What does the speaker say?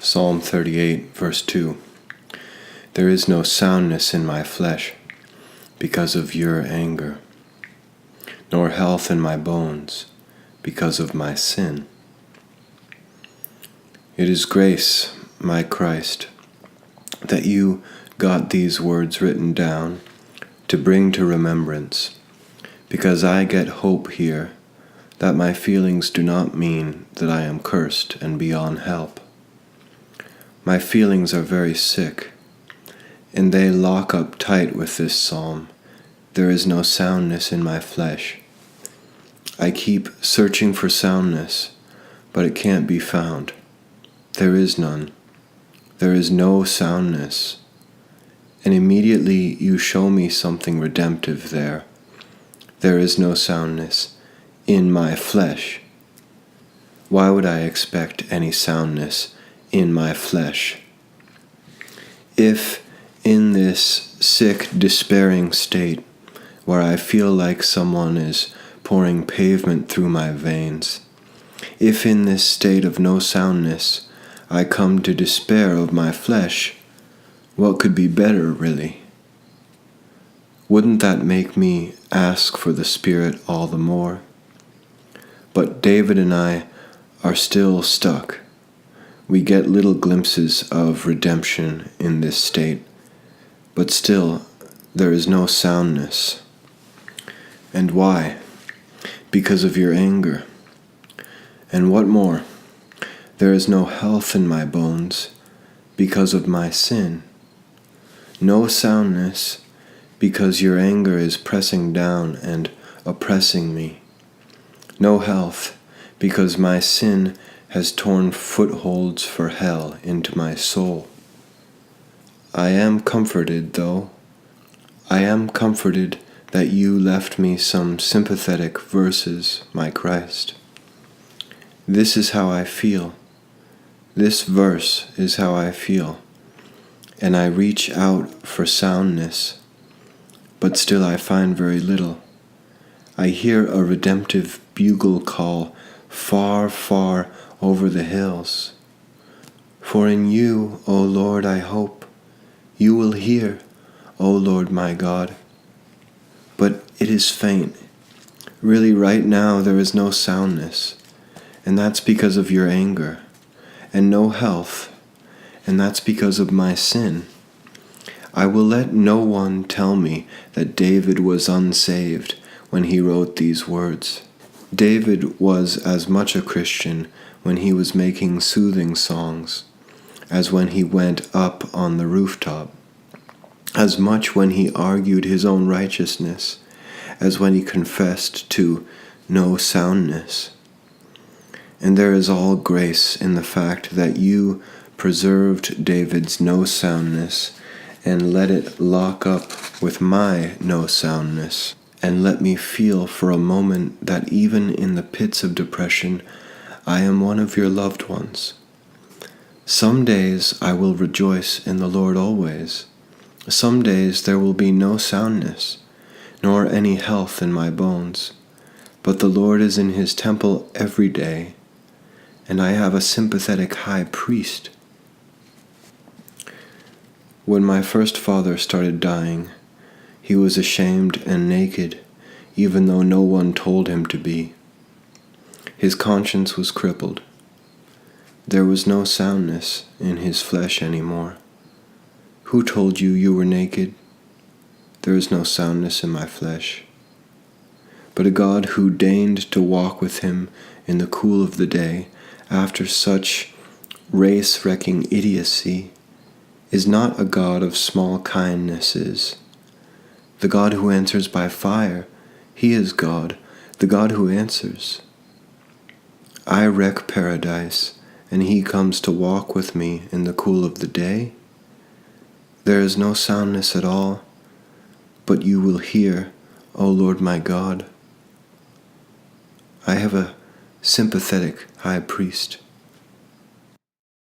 Psalm 38, verse 2. There is no soundness in my flesh because of your anger, nor health in my bones because of my sin. It is grace, my Christ, that you got these words written down to bring to remembrance, because I get hope here that my feelings do not mean that I am cursed and beyond help. My feelings are very sick, and they lock up tight with this psalm. There is no soundness in my flesh. I keep searching for soundness, but it can't be found. There is none. There is no soundness. And immediately you show me something redemptive there. There is no soundness in my flesh. Why would I expect any soundness in my flesh? If in this sick, despairing state, where I feel like someone is pouring pavement through my veins, if in this state of no soundness I come to despair of my flesh, what could be better, really? Wouldn't that make me ask for the Spirit all the more? But David and I are still stuck. We get little glimpses of redemption in this state, but still there is no soundness. And why? Because of your anger. And what more? There is no health in my bones because of my sin. No soundness because your anger is pressing down and oppressing me. No health because my sin has torn footholds for hell into my soul. I am comforted, though. I am comforted that you left me some sympathetic verses, my Christ. This is how I feel. This verse is how I feel. And I reach out for soundness, but still I find very little. I hear a redemptive bugle call far, far over the hills. For in you, O Lord, I hope. You will hear, O Lord my God. But it is faint. Really, right now there is no soundness, and that's because of your anger, and no health, and that's because of my sin. I will let no one tell me that David was unsaved when he wrote these words. David was as much a Christian when he was making soothing songs as when he went up on the rooftop, as much when he argued his own righteousness as when he confessed to no soundness. And there is all grace in the fact that you preserved David's no soundness and let it lock up with my no soundness, and let me feel for a moment that even in the pits of depression, I am one of your loved ones. Some days I will rejoice in the Lord always. Some days there will be no soundness, nor any health in my bones. But the Lord is in his temple every day, and I have a sympathetic high priest. When my first father started dying, he was ashamed and naked, even though no one told him to be. His conscience was crippled. There was no soundness in his flesh anymore. Who told you you were naked? There is no soundness in my flesh. But a God who deigned to walk with him in the cool of the day after such race-wrecking idiocy is not a God of small kindnesses. The God who answers by fire, he is God, the God who answers. I wreck paradise, and he comes to walk with me in the cool of the day. There is no soundness at all, but you will hear, O Lord my God. I have a sympathetic high priest.